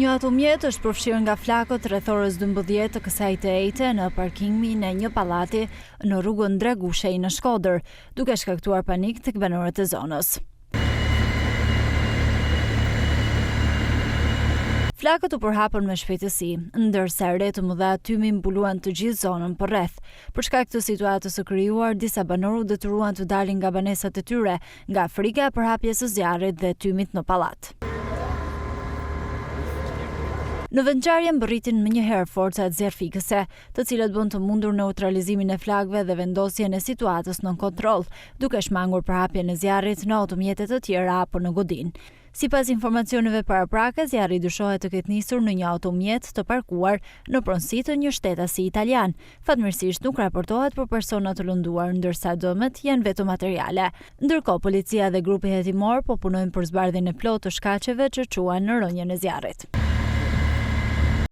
Një automjet është përfshirë nga flakët rreth orës 12 të kësaj të ejte në parkimin e një pallati në rrugën Dragushej në Shkodër, duke shkaktuar panik tek banorët e zonës. Flakët u përhapën me shpejtësi, ndërsa re të mëdha tymi mbuluan të gjithë zonën përreth. Për shkak të situatës së krijuar, disa banor u detyruan të dalin nga banesat e tyre, nga frika e përhapjes së zjarrit dhe tymit në pallat. Në vendngjarje mbërritin menjëherë forcat zjarfikëse, të cilat bën të mundur neutralizimin e flakëve dhe vendosjen e situatës nën kontroll, duke shmangur përhapjen e zjarrit në automjete të tjera apo në godin. Sipas informacioneve paraprake, zjarri dyshohet të ketë nisur në një automjet të parkuar në pronësi të një shtetasi italian. Fatmirësisht nuk raportohet për persona të lënduar, ndërsa dëmet janë vetëm materiale. Ndërkohë, policia dhe grupi hetimor po punojnë për zbardhjen e plotë të shkaqeve që quajnë në rënjen e zjarrit.